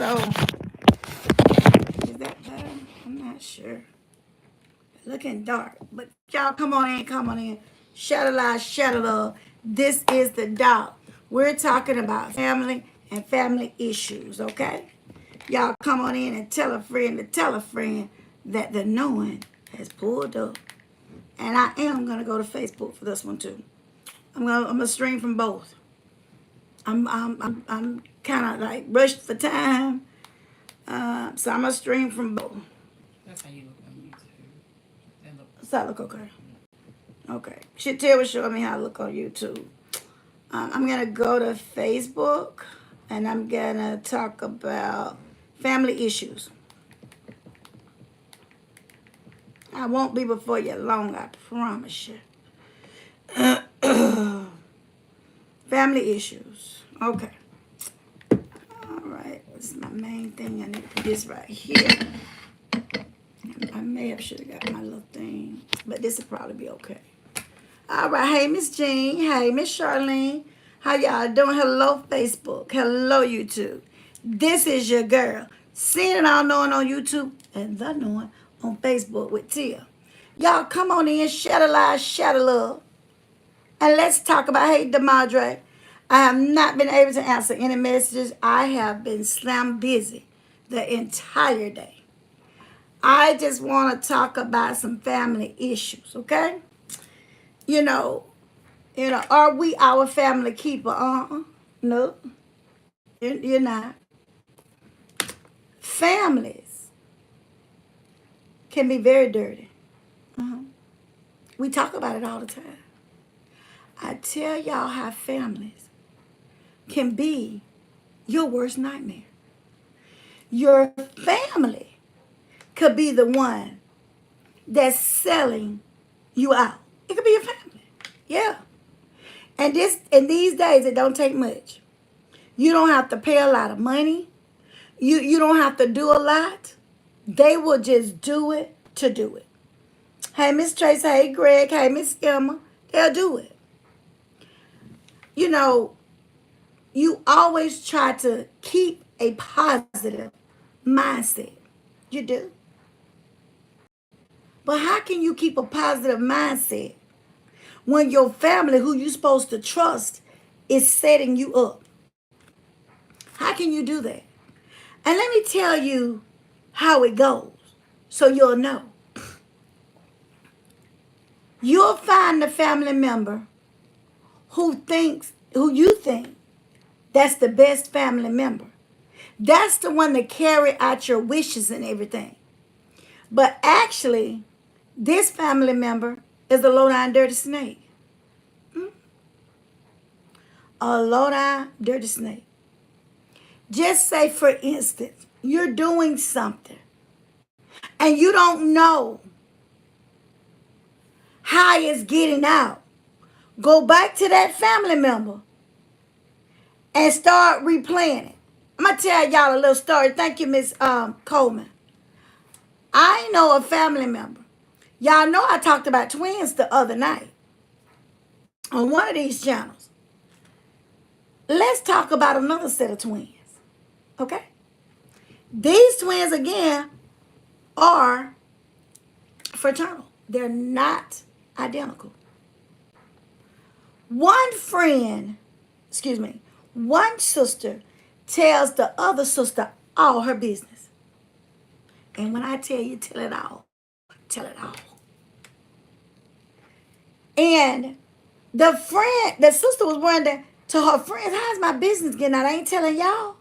So, is that better? I'm not sure. Looking dark. But y'all come on in, come on in. Shadow light, shadow love. This is the dog. We're talking about family and family issues, okay? Y'all come on in and tell a friend to tell a friend that the knowing has pulled up. And I am gonna go to Facebook for this one too. I'm gonna stream from both. I'm kind of like rushed for time, so I'm gonna stream from both. That's how you look on YouTube. That look. Does that look okay? Okay. Chantel was showing me how to look on YouTube. I'm gonna go to Facebook and I'm gonna talk about family issues. I won't be before you long, I promise you. Family issues. Okay. All right. This is my main thing. I need this right here. I may have should have got my little thing, but this will probably be okay. All right. Hey, Miss Jean. Hey, Miss Charlene. How y'all doing? Hello, Facebook. Hello, YouTube. This is your girl. Seeing it all knowing on YouTube and the knowing on Facebook with Tia. Y'all come on in, shadow light, shadow love. And let's talk about, hey, DeMadre, I have not been able to answer any messages. I have been slam busy the entire day. I just want to talk about some family issues, okay? You know, are we our family keeper? No, you're not. Families can be very dirty. We talk about it all the time. I tell y'all how families can be your worst nightmare. Your family could be the one that's selling you out. It could be your family. Yeah. And these days it don't take much. You don't have to pay a lot of money. You don't have to do a lot. They will just do it to do it. Hey, Miss Tracy. Hey, Greg. Hey, Miss Emma. They'll do it. You know, you always try to keep a positive mindset. You do. But how can you keep a positive mindset when your family, who you're supposed to trust, is setting you up? How can you do that? And let me tell you how it goes so you'll know. You'll find the family member who you think that's the best family member. That's the one that carry out your wishes and everything. But actually, this family member is a low-down dirty snake. A low-down dirty snake. Just say, for instance, you're doing something and you don't know how it's getting out. Go back to that family member and start replaying it. I'm going to tell y'all a little story. Thank you, Miss Coleman. I know a family member. Y'all know I talked about twins the other night on one of these channels. Let's talk about another set of twins. Okay? These twins, again, are fraternal. They're not identical. One sister tells the other sister all her business. And when I tell you, tell it all. Tell it all. And the sister was wondering to her friends, how's my business getting out? I ain't telling y'all.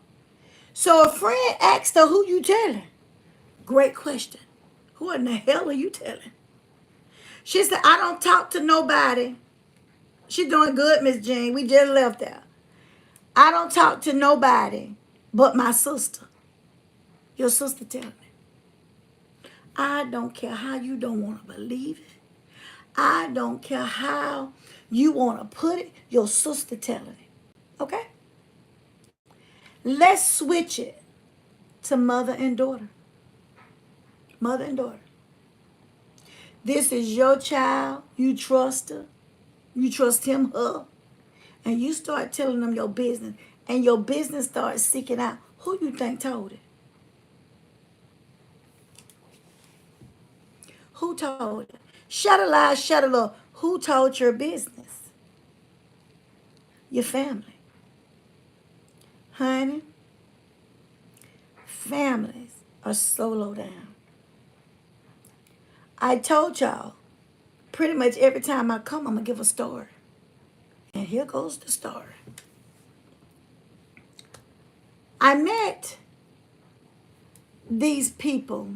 So a friend asked her, who you telling? Great question. Who in the hell are you telling? She said, I don't talk to nobody. She's doing good, Miss Jean. We just left there. I don't talk to nobody but my sister. Your sister tell me. I don't care how you don't want to believe it. I don't care how you want to put it. Your sister telling it. Okay? Let's switch it to mother and daughter. Mother and daughter. This is your child. You trust her. You trust him, her. And you start telling them your business. And your business starts seeking out Who you think told it? Who told it? Shut a lie, shut a love. Who told your business? Your family. Honey, families are so low down. I told y'all, pretty much every time I come, I'm going to give a story. And here goes the story. I met these people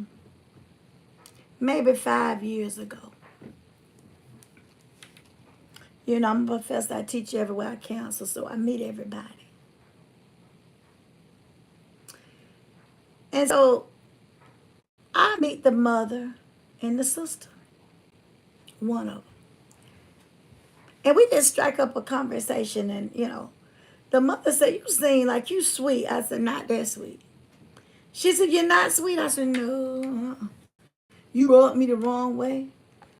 maybe 5 years ago. You know, I'm a professor. I teach everywhere I counsel, so I meet everybody. And so I meet the mother and the sister, one of them. And we just strike up a conversation, and, you know, the mother said, you seem like you sweet. I said, not that sweet. She said, you're not sweet. I said, no. You rubbed me the wrong way,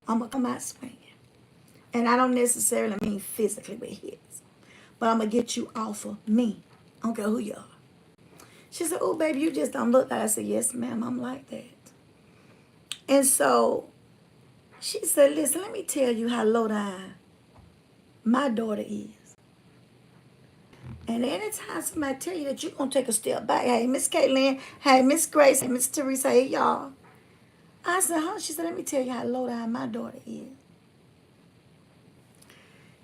I'm going to come out swinging. And I don't necessarily mean physically with hits, but I'm going to get you off of me. I don't care who you are. She said, oh, baby, you just don't look like that. I said, yes, ma'am, I'm like that. And so she said, listen, let me tell you how low down my daughter is. And anytime somebody tell you that you're going to take a step back, hey, Miss Caitlin, hey, Miss Grace, hey, Miss Teresa, hey, y'all. I said, huh? She said, let me tell you how low down my daughter is.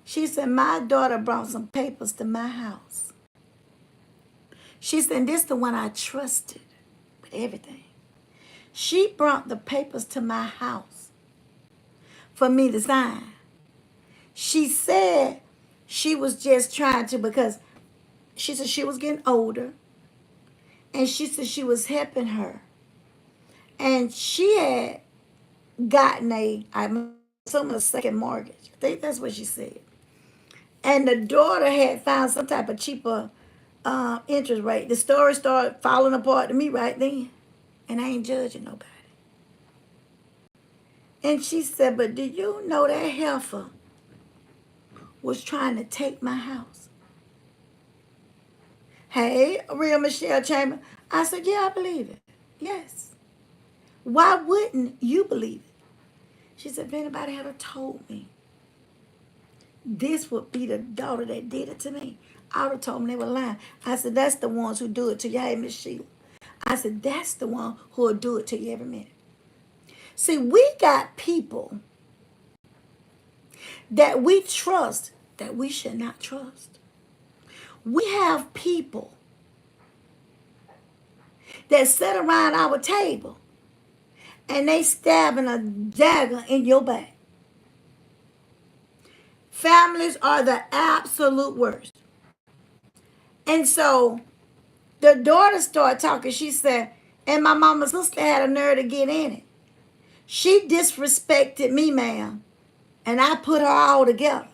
She said, my daughter brought some papers to my house. She said, this is the one I trusted with everything. She brought the papers to my house for me to sign. She said she was just trying to, because she said she was getting older, and she said she was helping her. And she had gotten I'm assuming a second mortgage. I think that's what she said. And the daughter had found some type of cheaper interest rate. The story started falling apart to me right then. And I ain't judging nobody. And she said, but do you know that heifer was trying to take my house? Hey, real Michelle Chamber. I said, yeah, I believe it. Yes. Why wouldn't you believe it? She said, if anybody had told me this would be the daughter that did it to me, I would have told them they were lying. I said, that's the ones who do it to you. Hey, Miss Sheila. I said, that's the one who will do it to you every minute. See, we got people that we trust that we should not trust. We have people that sit around our table and they stabbing a dagger in your back. Families are the absolute worst. And so the daughter started talking. She said, and my mama's sister had a nerve to get in it. She disrespected me, ma'am, and I put her all together.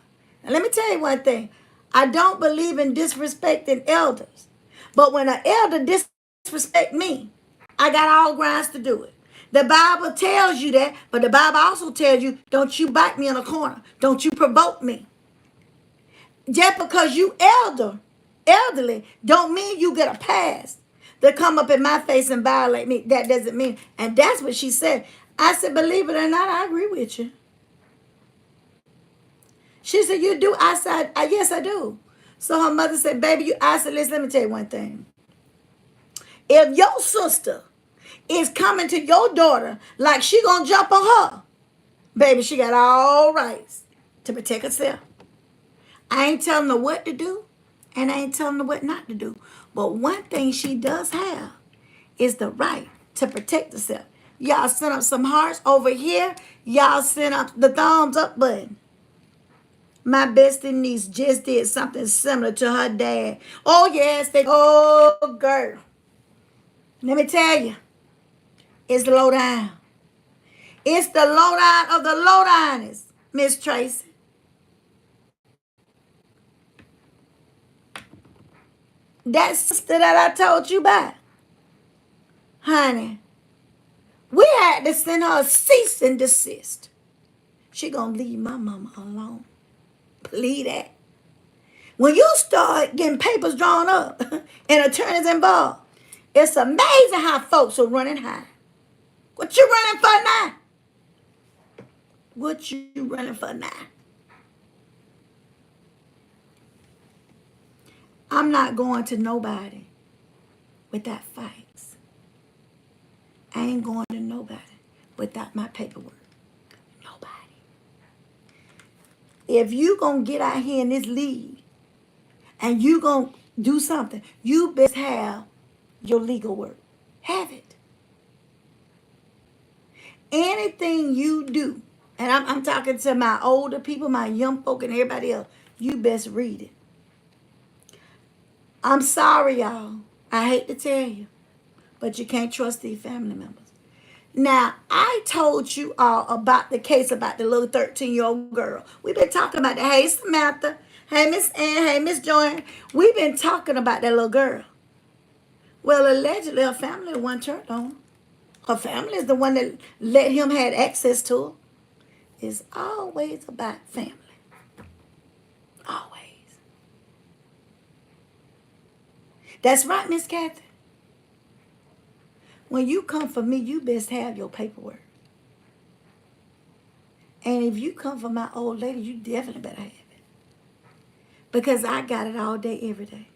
And let me tell you one thing. I don't believe in disrespecting elders. But when an elder disrespect me, I got all grounds to do it. The Bible tells you that, but the Bible also tells you, don't you bite me in a corner. Don't you provoke me. Just because you elderly, don't mean you get a pass to come up in my face and violate me. That doesn't mean. And that's what she said. I said, believe it or not, I agree with you. She said, you do? I said, yes, I do. So her mother said, baby, I said, listen, let me tell you one thing. If your sister is coming to your daughter like she gonna jump on her, baby, she got all rights to protect herself. I ain't telling her what to do, and I ain't telling her what not to do. But one thing she does have is the right to protect herself. Y'all send up some hearts over here. Y'all send up the thumbs up button. My bestie niece just did something similar to her dad. Oh, yes. Oh, girl. Let me tell you. It's low down. It's the low down of the low downers, Miss Tracy. That sister that I told you about, honey, we had to send her a cease and desist. She gonna leave my mama alone. Believe that. When you start getting papers drawn up and attorneys involved, It's amazing how folks are running high. What you running for now? What you running for now? I'm not going to nobody without fights. I ain't going to nobody without my paperwork. Nobody. If you gonna get out here in this league and you gonna do something, you best have your legal work. Have it. Anything you do, and I'm talking to my older people, my young folk, and everybody else, you best read it. I'm sorry, y'all. I hate to tell you, but you can't trust these family members. Now, I told you all about the case about the little 13-year-old girl. We've been talking about that. Hey, Samantha. Hey, Miss Ann. Hey, Miss Joanne. We've been talking about that little girl. Well, allegedly, her family wasn't turned on. Her family is the one that let him have access to her. It's always about family. Always. That's right, Miss Kathy. When you come for me, you best have your paperwork. And if you come for my old lady, you definitely better have it. Because I got it all day, every day.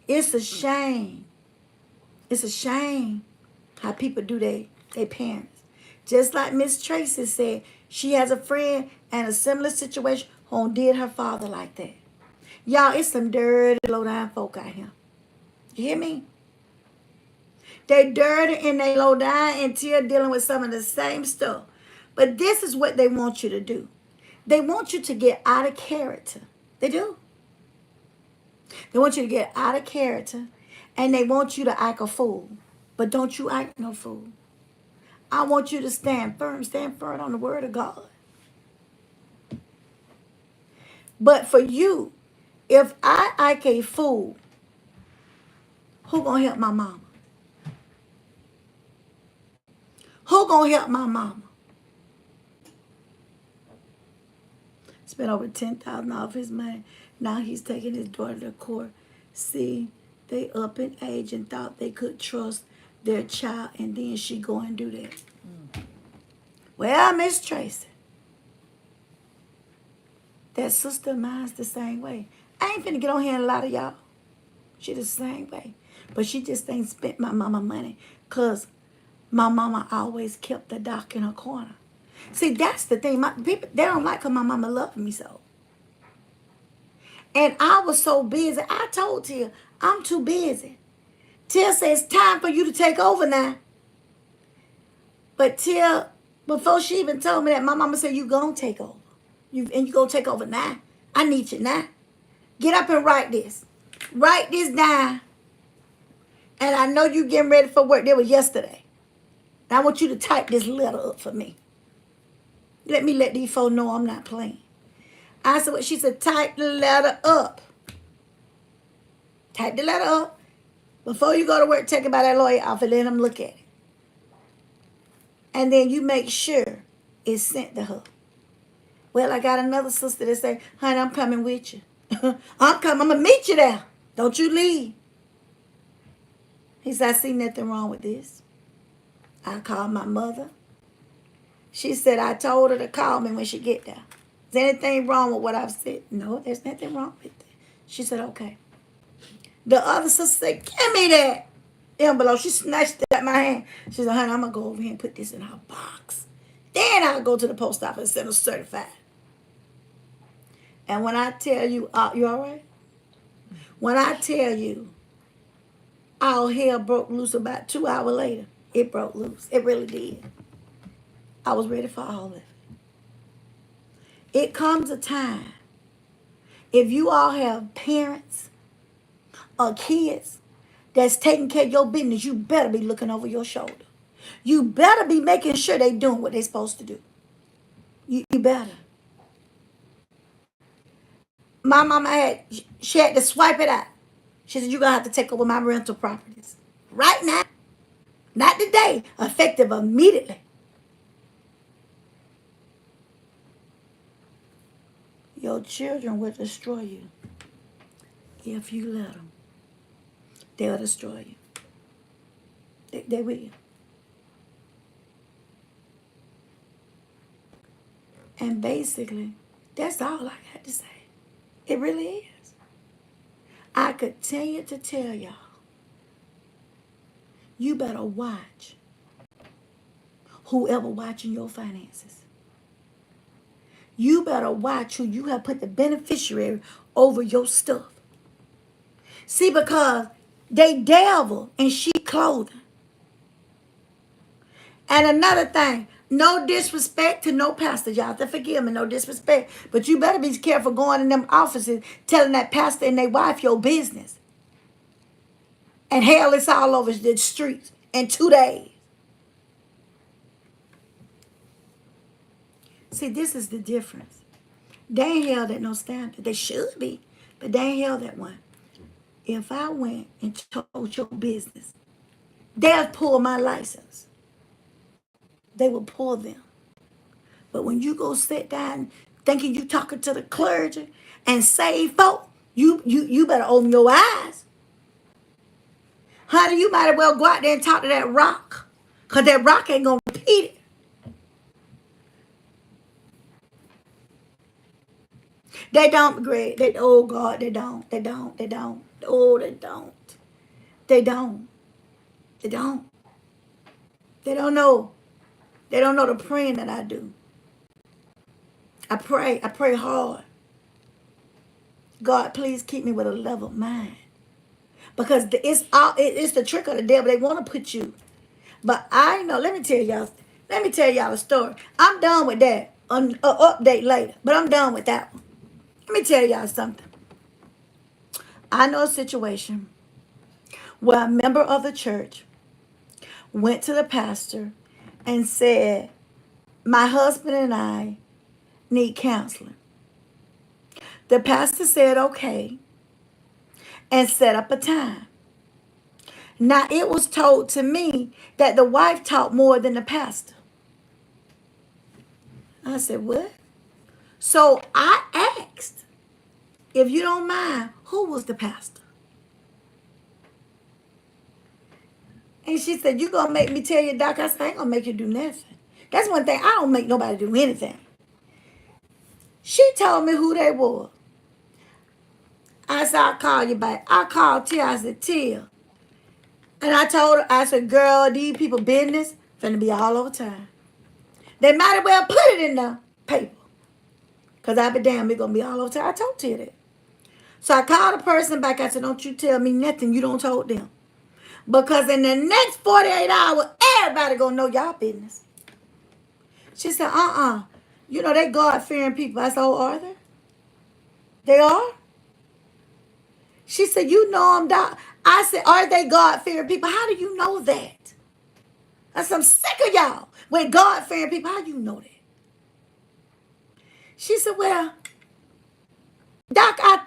It's a shame. It's a shame how people do their parents. Just like Miss Tracy said, she has a friend in a similar situation who did her father like that. Y'all, it's some dirty, low-down folk out here. You hear me? They dirty and they low down and still dealing with some of the same stuff. But this is what they want you to do. They want you to get out of character. They do. They want you to get out of character and they want you to act a fool. But don't you act no fool. I want you to stand firm on the word of God. But for you, if I act a fool, who gonna help my mama? Who gonna help my mama? Spent over $10,000 off his money. Now he's taking his daughter to court. See, they up in age and thought they could trust their child, and then she go and do that. Well, Miss Tracy, that sister of mine's the same way. I ain't finna get on here and lie to y'all. She the same way. But she just ain't spent my mama money because my mama always kept the doc in her corner. See, that's the thing. My people, they don't like how my mama loved me so. And I was so busy. I told Tia, I'm too busy. Tia says, it's time for you to take over now. But Tia, before she even told me that, my mama said, you gonna take over. And you gonna take over now. I need you now. Get up and write this. Write this down. And I know you getting ready for work. That was yesterday. And I want you to type this letter up for me. Let me let these folks know I'm not playing. I said, well, she said, type the letter up. Type the letter up. Before you go to work, take it by that lawyer office and let him look at it. And then you make sure it's sent to her. Well, I got another sister that say, honey, I'm coming with you. I'm going to meet you there. Don't you leave. He said, I see nothing wrong with this. I called my mother. She said, I told her to call me when she get there. Is anything wrong with what I've said? No, there's nothing wrong with it. She said, okay. The other sister said, give me that envelope. She snatched it out my hand. She said, honey, I'm going to go over here and put this in her box. Then I'll go to the post office and send her certified. And when I tell you, you all right? When I tell you, all hell broke loose about 2 hours later. It broke loose. It really did. I was ready for all of it. It comes a time, if you all have parents or kids that's taking care of your business, you better be looking over your shoulder. You better be making sure they're doing what they're supposed to do. You better. My mama she had to swipe it out. She said, you're going to have to take over my rental properties. Right now. Not today. Effective immediately. Your children will destroy you if you let them. They'll destroy you. They will. And basically, that's all I got to say. It really is. I continue to tell y'all, you better watch whoever watching your finances. You better watch who you have put the beneficiary over your stuff. See, because they devil in sheep clothing. And another thing, no disrespect to no pastor. Y'all have to forgive me, no disrespect. But you better be careful going in them offices telling that pastor and their wife your business. And hell is all over the streets in 2 days. See, this is the difference. They ain't held at no standard. They should be, but they ain't held at one. If I went and told your business, they'll pull my license. They will pull them. But when you go sit down thinking you talking to the clergy and save folk, you better open your eyes. Honey, you might as well go out there and talk to that rock. Because that rock ain't going to repeat it. They don't, Greg. Oh, God, they don't. They don't. They don't. Oh, they don't. They don't. They don't. They don't know. They don't know the praying that I do. I pray. I pray hard. God, please keep me with a level mind. Because it's the trick of the devil. They want to put you. But I know, let me tell y'all a story. I'm done with that. An update later. But I'm done with that one. Let me tell y'all something. I know a situation where a member of the church went to the pastor and said, my husband and I need counseling. The pastor said, okay, and set up a time. Now, it was told to me that the wife taught more than the pastor. I said, what? So I asked, if you don't mind, who was the pastor? And she said, you going to make me tell you, Doc? I said, I ain't going to make you do nothing. That's one thing. I don't make nobody do anything. She told me who they were. I said, I'll call you back. I called Tia. I said, Tia. And I told her, I said, girl, these people business finna be all over time. They might as well put it in the paper. Because I be damn, it's going to be all over time. I told Tia that. So I called the person back. I said, don't you tell me nothing you don't told them. Because in the next 48 hours, everybody going to know y'all business. She said, You know, they God-fearing people. I said, oh, are they? They are? She said, you know them, Doc. I said, are they God-fearing people? How do you know that? I said, I'm sick of y'all with God-fearing people. How do you know that? She said, well, Doc, I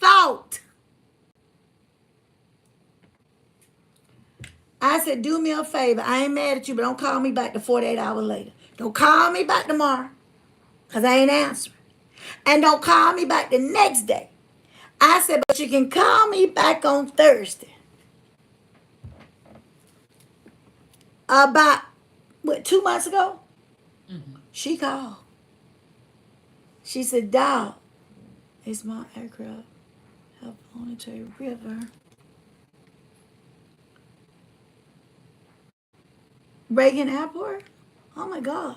thought. I said, do me a favor. I ain't mad at you, but don't call me back to 48 hours later. Don't call me back tomorrow, because I ain't answering. And don't call me back the next day. I said, but you can call me back on Thursday. About, 2 months ago? Mm-hmm. She called. She said, Dog, it's my aircraft. I've flown into a river. Reagan Airport? Oh, my God.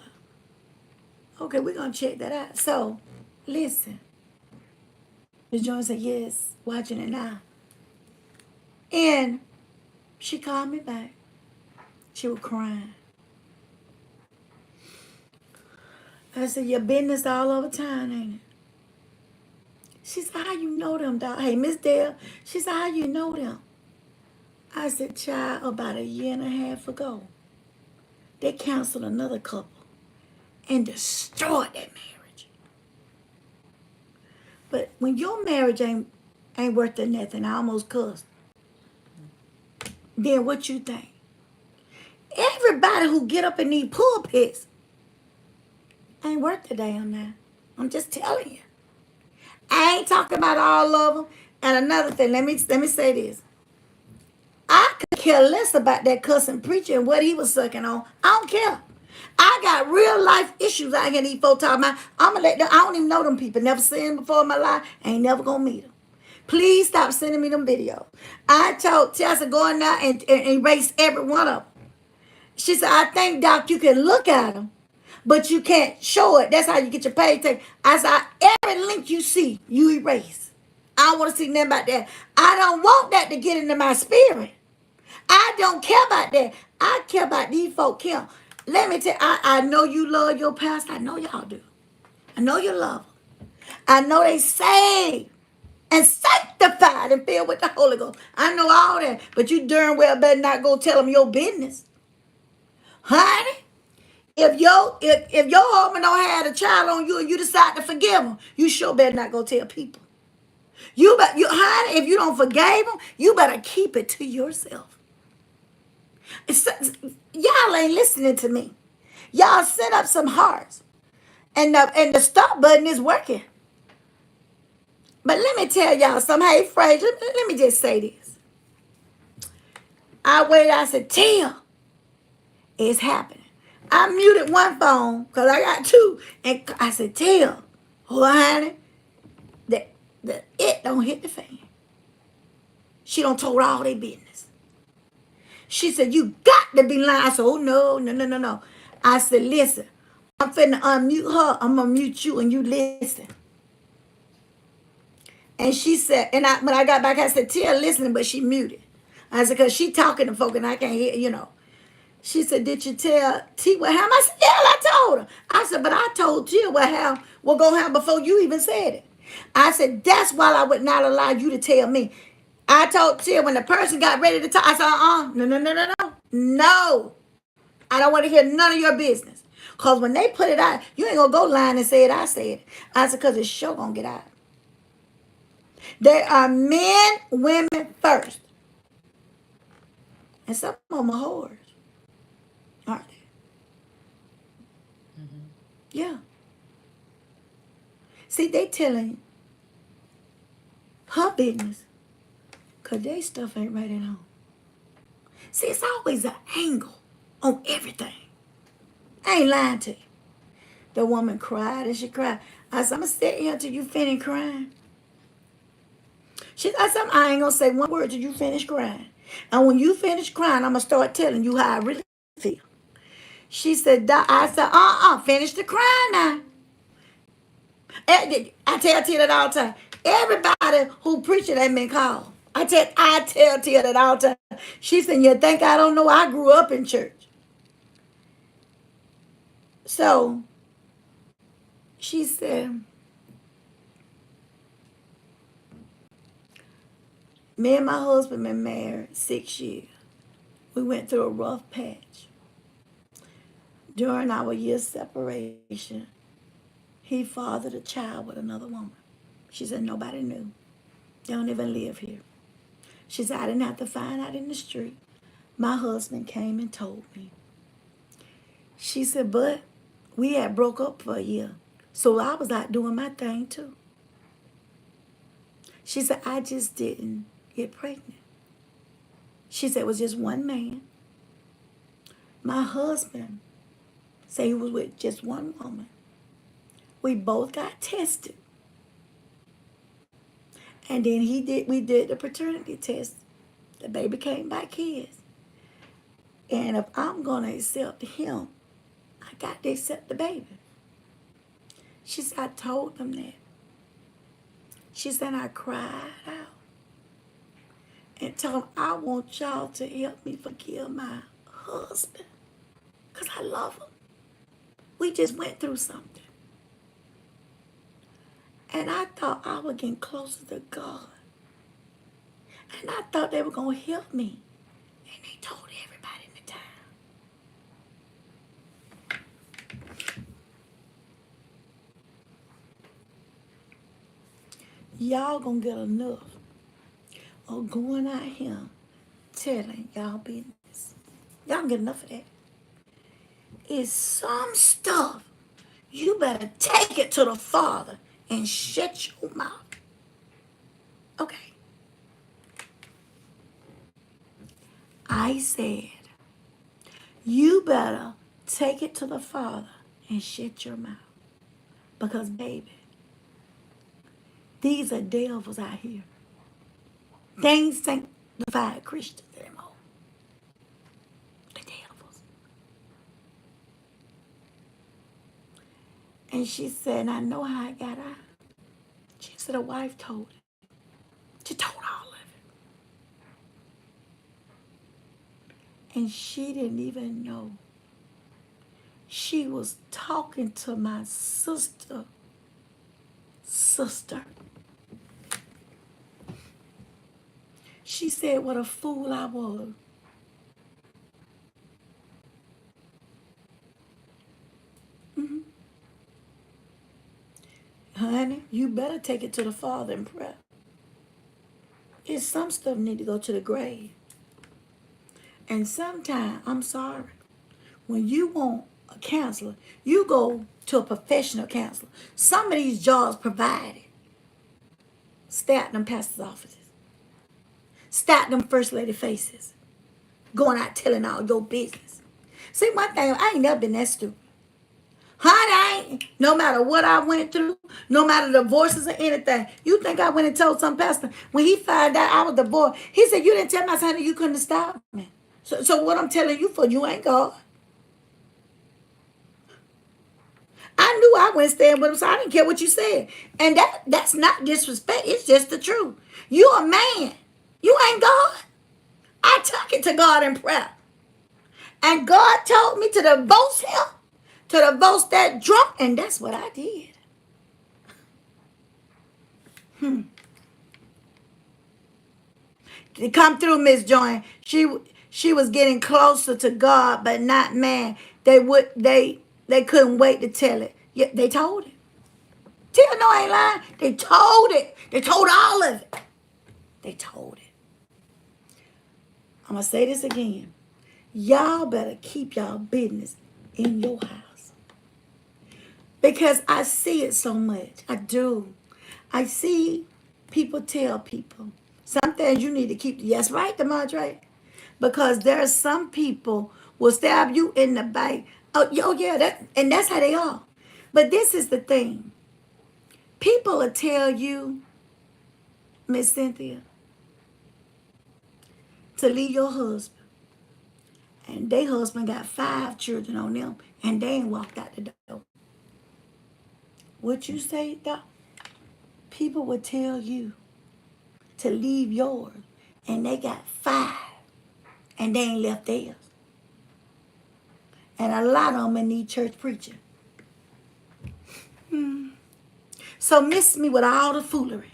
Okay, we're going to check that out. So, listen. Ms. Jones said, yes, watching it now. And she called me back. She was crying. I said, your business all over town, ain't it? She said, how you know them, dog? Hey, Miss Dale. She said, how you know them? I said, child, about 1.5 years ago, they counseled another couple and destroyed that marriage. But when your marriage ain't worth nothing, I almost cussed. Then what you think? Everybody who get up in these pulpits ain't worth the damn now. I'm just telling you. I ain't talking about all of them. And another thing, let me say this. I could care less about that cussing preacher and what he was sucking on. I don't care. I got real life issues I can these folks talking about. I'm gonna let them. I don't even know them people. Never seen them before in my life. Ain't never gonna meet them. Please stop sending me them videos. I told Tessa go in there and erase every one of them. She said, I think, Doc, you can look at them, but you can't show it. That's how you get your pay taken. I said, every link you see, you erase. I don't want to see nothing about that. I don't want that to get into my spirit. I don't care about that. I care about these folk, Kim. Let me tell you, I know you love your pastor. I know y'all do. I know you love them. I know they saved and sanctified and filled with the Holy Ghost. I know all that. But you darn well better not go tell them your business. Honey, if your husband don't have a child on you and you decide to forgive him, you sure better not go tell people. Honey, if you don't forgive him, you better keep it to yourself. Y'all ain't listening to me. Y'all set up some hearts, and the stop button is working. But let me tell y'all something. Hey, Fraser, let me just say this. I waited. I said, "Tell, it's happening." I muted one phone because I got two, and I said, "Tell, oh honey, that it don't hit the fan." She don't told all their business. She said, "You got to be lying." I said, "Oh no, no, no, no, no." I said, "Listen, I'm finna unmute her. I'm gonna mute you, and you listen." And she said, when I got back, I said, "Tia listening," but she muted. I said, "Cause she talking to folk and I can't hear, you know." She said, "Did you tell T what happened?" I said, "Yeah, I told her." I said, "But I told Tia what gonna happen before you even said it." I said, "That's why I would not allow you to tell me." I told Tia when the person got ready to talk, I said, no, no, no, no, no. No. I don't want to hear none of your business. Because when they put it out, you ain't going to go lying and say it, I said it. I said, because it's sure going to get out. They are men, women first. And some of them are whores. Aren't they? Mm-hmm. Yeah. See, they telling her business. Because they stuff ain't right at home. See, it's always an angle on everything. I ain't lying to you. The woman cried and she cried. I said, "I'm going to sit here until you finish crying." I said, "I ain't going to say one word till you finish crying. And when you finish crying, I'm going to start telling you how I really feel." She said, I said, finish the crying now. I tell Tia that all the time. Everybody who preaching ain't been called. I tell Tia that all the time. She said, "You think I don't know? I grew up in church." So she said, "Me and my husband been married 6 years. We went through a rough patch. During our year's separation, he fathered a child with another woman." She said, "Nobody knew. They don't even live here." She said, "I didn't have to find out in the street. My husband came and told me." She said, "But we had broke up for a year. So I was out doing my thing too." She said, "I just didn't get pregnant." She said, "It was just one man. My husband said he was with just one woman. We both got tested. And then we did the paternity test. The baby came back his. And if I'm going to accept him, I got to accept the baby." She said, "I told them that." She said, "I cried out and told them, I want y'all to help me forgive my husband because I love him. We just went through something. And I thought I was getting closer to God. And I thought they were going to help me. And they told everybody in the town." Y'all gonna get enough of going out here telling y'all business. Y'all gonna get enough of that. It's some stuff you better take it to the Father and shut your mouth. Okay. I said, you better take it to the Father and shut your mouth. Because, baby, these are devils out here. They ain't sanctified Christians anymore. The devils. And she said, and I know how it got out. She said, a wife told it. She told all of it. And she didn't even know. She was talking to my sister. She said, what a fool I was. Mm-hmm. Honey, you better take it to the Father in prayer. It's some stuff need to go to the grave. And sometimes, I'm sorry, when you want a counselor, you go to a professional counselor. Some of these jobs provided. Stay out them pastors' offices. Stay out them first lady faces. Going out telling all your business. See, one thing, I ain't never been that stupid. Honey, I ain't, no matter what I went through, no matter divorces or anything. You think I went and told some pastor, when he found out I was divorced, he said, you didn't tell my son that you couldn't have stopped me. So what I'm telling you for, you ain't God. I knew I wouldn't stand with him, so I didn't care what you said. And that's not disrespect. It's just the truth. You a man. You ain't God. I took it to God in prayer. And God told me to divorce him, to divorce that drunk, and that's what I did. To come through, Miss Joy. She was getting closer to God, but not man. They couldn't wait to tell it. Yeah, they told it. Tia, no, I ain't lying. They told it. They told all of it. They told it. I'm going to say this again. Y'all better keep y'all business in your house. Because I see it so much. I do. I see people tell people. Some things you need to keep. Yes, right, Demontre. Because there are some people will stab you in the back. Oh, yeah, and that's how they are. But this is the thing. People will tell you, Miss Cynthia, to leave your husband. And their husband got 5 children on them, and they ain't walked out the door. What you say, Doc? People will tell you to leave yours, and they got 5, and they ain't left theirs. And a lot of them need church preaching. So miss me with all the foolery,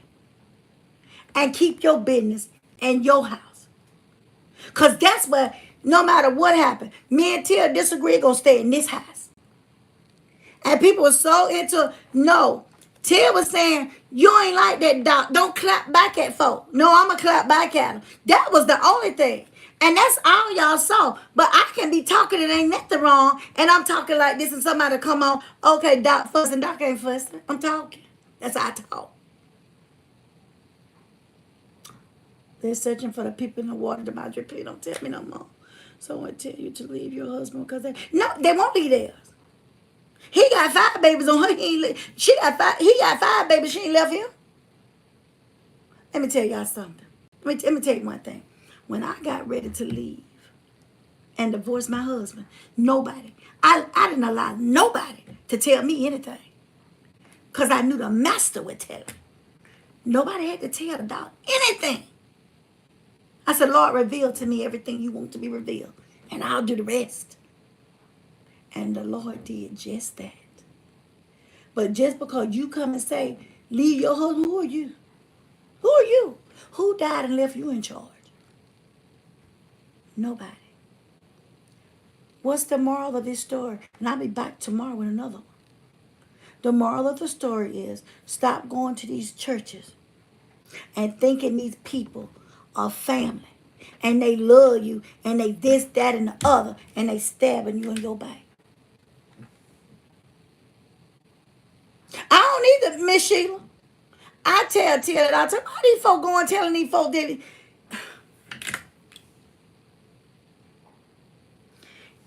and keep your business in your house. Because that's what, no matter what happened, me and Tia disagree, gonna stay in this house. And people were so into, no. Tia was saying, you ain't like that, Doc. Don't clap back at folk. No, I'm going to clap back at them. That was the only thing. And that's all y'all saw. But I can be talking, it ain't nothing wrong. And I'm talking like this and somebody come on, okay, Doc fussing. Doc ain't fussing. I'm talking. That's how I talk. They're searching for the people in the water. Demontre, please don't tell me no more. So I want to tell you to leave your husband because they won't leave theirs. He got 5 babies on her. He got 5 babies. She ain't left him. Let me tell y'all something. Let me tell you one thing. When I got ready to leave and divorce my husband, nobody, I didn't allow nobody to tell me anything. Because I knew the master would tell him. Nobody had to tell the dog anything. I said, Lord, reveal to me everything you want to be revealed. And I'll do the rest. And the Lord did just that. But just because you come and say, leave your husband, who are you? Who are you? Who died and left you in charge? Nobody. What's the moral of this story? And I'll be back tomorrow with another one. The moral of the story is stop going to these churches and thinking these people are family. And they love you and they this, that, and the other. And they stabbing you in your back. I don't either, Miss Sheila. I tell that I tell all these folk going telling these folk that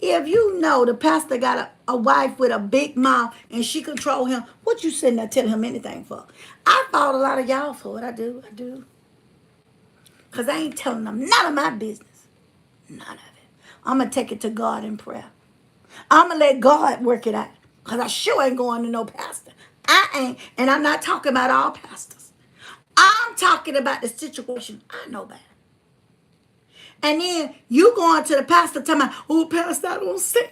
If you know the pastor got a wife with a big mouth and she control him, what you sitting there telling him anything for? I fought a lot of y'all for it. I do. Because I ain't telling them none of my business. None of it. I'm going to take it to God in prayer. I'm going to let God work it out. Because I sure ain't going to no pastor. I ain't. And I'm not talking about all pastors. I'm talking about the situation I know about. And then you going to the pastor talking about, oh, pastor, I don't sin.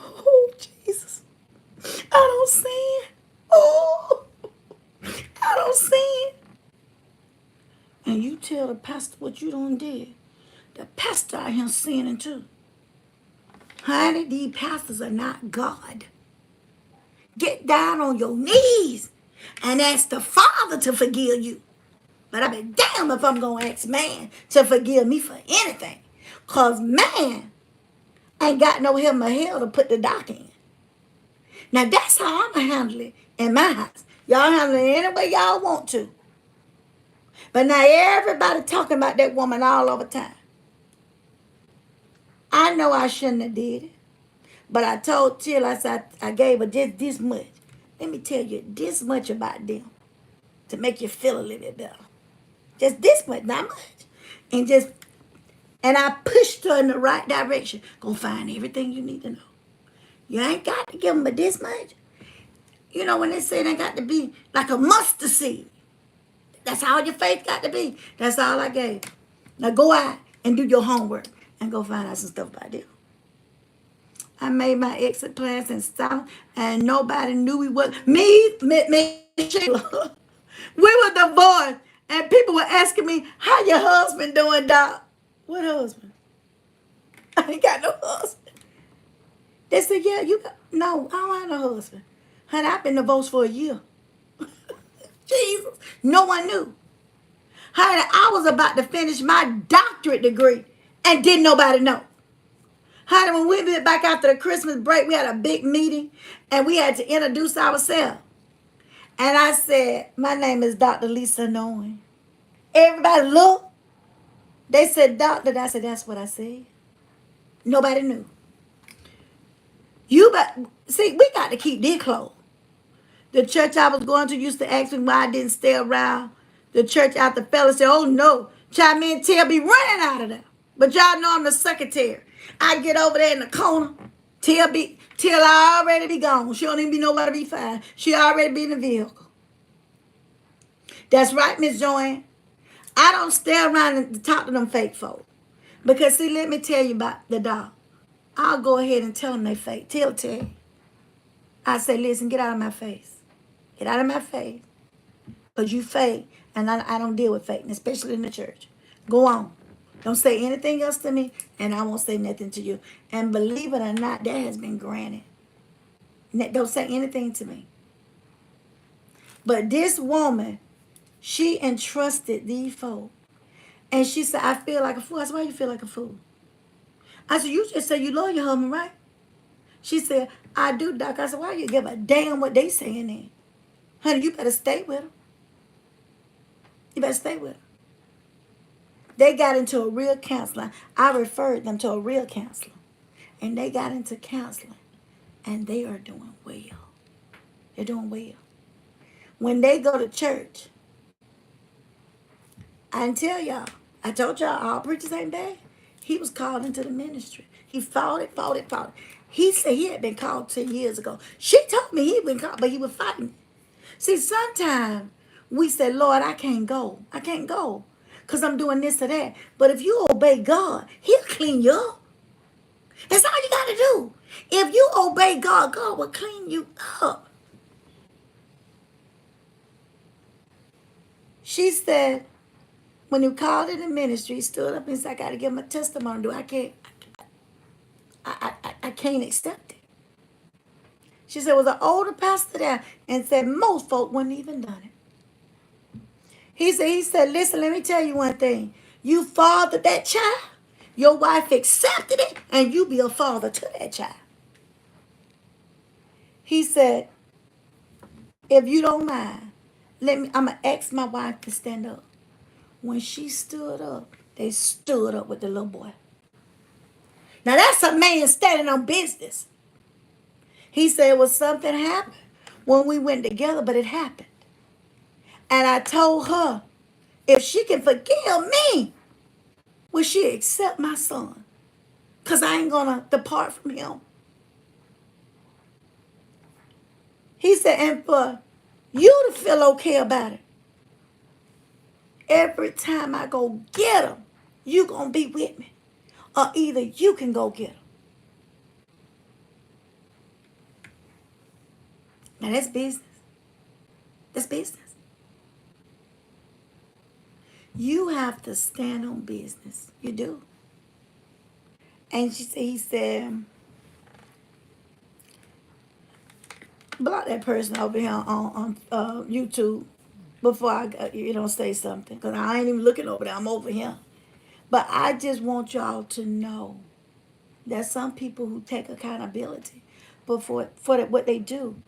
Oh, Jesus. I don't sin. Oh, I don't sin. And you tell the pastor what you done did. The pastor out here sinning too. Honey, these pastors are not God. Get down on your knees and ask the Father to forgive you. But I be damn if I'm going to ask man to forgive me for anything. Because man ain't got no help or hell to put the dock in. Now that's how I'm going to handle it in my house. Y'all handle it any way y'all want to. But now everybody talking about that woman all over time. I know I shouldn't have did it. But I told Till, I said, I gave her just this much. Let me tell you this much about them to make you feel a little bit better. Just this much, not much. And I pushed her in the right direction. Go find everything you need to know. You ain't got to give them but this much. You know when they say they got to be like a mustard seed. That's all your faith got to be. That's all I gave. Now go out and do your homework and go find out some stuff about them. I made my exit plans and stuff, and nobody knew we was. Me, Sheila. We were divorced, and people were asking me, how your husband doing, Doc? What husband? I ain't got no husband. They said, yeah, you got, no, I don't have no husband. Honey, I've been divorced for a year. Jesus, no one knew. Honey, I was about to finish my doctorate degree, and didn't nobody know. Honey, when we went back after the Christmas break, we had a big meeting, and we had to introduce ourselves. And I said, my name is Dr. Lisa Noen. Everybody looked. They said, doctor. I said, that's what I said. Nobody knew. See, we got to keep this close. The church I was going to used to ask me why I didn't stay around. The church after fella said, oh no, child, me and Tia be running out of there. But y'all know I'm the secretary. I get over there in the corner. Tia already be gone. She don't even be nowhere to be found. She already be in the vehicle. That's right, Miss Joanne. I don't stay around and talk to them fake folk. Because see, let me tell you about the dog. I'll go ahead and tell them they fake. Tell you. I say, listen, get out of my face. Get out of my face. Because you fake, and I don't deal with fakeness, especially in the church. Go on. Don't say anything else to me, and I won't say nothing to you. And believe it or not, that has been granted. Don't say anything to me. But this woman, she entrusted these folk. And she said, I feel like a fool. I said, why you feel like a fool? I said, you just said you love your husband, right? She said, I do, Doc. I said, why you give a damn what they saying then? Honey, you better stay with them. You better stay with them. They got into a real counselor. I referred them to a real counselor. And they got into counseling. And they are doing well. They're doing well. When they go to church, I didn't tell y'all. I told y'all all preachers ain't bad. He was called into the ministry. He fought it. He said he had been called 10 years ago. She told me he'd been called, but he was fighting. See, sometimes we say, Lord, I can't go. I can't go because I'm doing this or that. But if you obey God, he'll clean you up. That's all you got to do. If you obey God, God will clean you up. She said, when he called in the ministry, he stood up and said, I got to give him a testimony. I can't accept it. She said, was an older pastor there and said most folk wouldn't even done it. He said, listen, let me tell you one thing. You fathered that child, your wife accepted it, and you be a father to that child. He said, if you don't mind, I'm going to ask my wife to stand up. When she stood up, they stood up with the little boy. Now that's a man standing on business. He said, well, something happened when we went together, but it happened. And I told her, if she can forgive me, will she accept my son? Because I ain't going to depart from him. He said, and for you to feel okay about it, every time I go get him, you going to be with me. Or either you can go get him. Now that's business. That's business. You have to stand on business. You do. And he said, block that person over here on YouTube before I say something. Because I ain't even looking over there. I'm over here. But I just want y'all to know that some people who take accountability for what they do.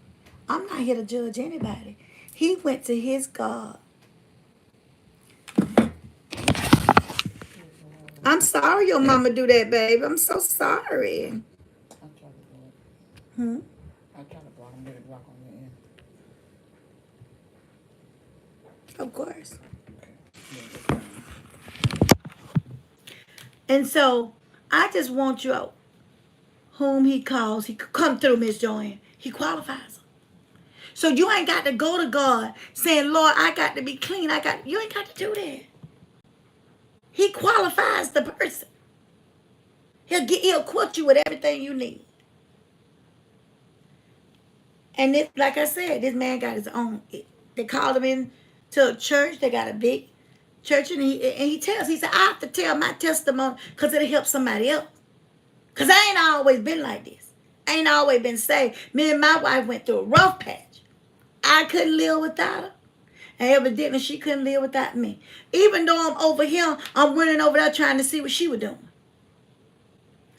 I'm not here to judge anybody. He went to his God. I'm sorry your mama do that, babe. I'm so sorry. I try to do it. Hmm? I try to block them, get it block on the end. Of course. Yeah, that's fine. And so I just want you, whom he calls, he could come through, Miss Joanne. He qualifies them. So you ain't got to go to God saying, Lord, I got to be clean. You ain't got to do that. He qualifies the person. He'll equip you with everything you need. And this, like I said, this man got his own. They called him in to a church. They got a big church, and he said, I have to tell my testimony because it'll help somebody else. Because I ain't always been like this. I ain't always been saved. Me and my wife went through a rough patch. I couldn't live without her. And evidently she couldn't live without me. Even though I'm over here, I'm running over there trying to see what she was doing.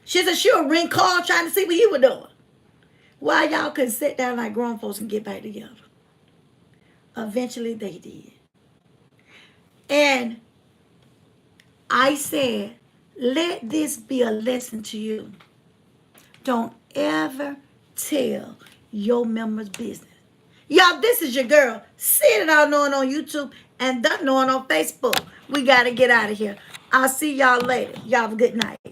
She said she would ring call trying to see what he was doing. Why y'all couldn't sit down like grown folks and get back together? Eventually they did. And I said, let this be a lesson to you. Don't ever tell your members' business. Y'all, this is your girl. Seeing it all knowing on YouTube and that knowing on Facebook. We got to get out of here. I'll see y'all later. Y'all have a good night.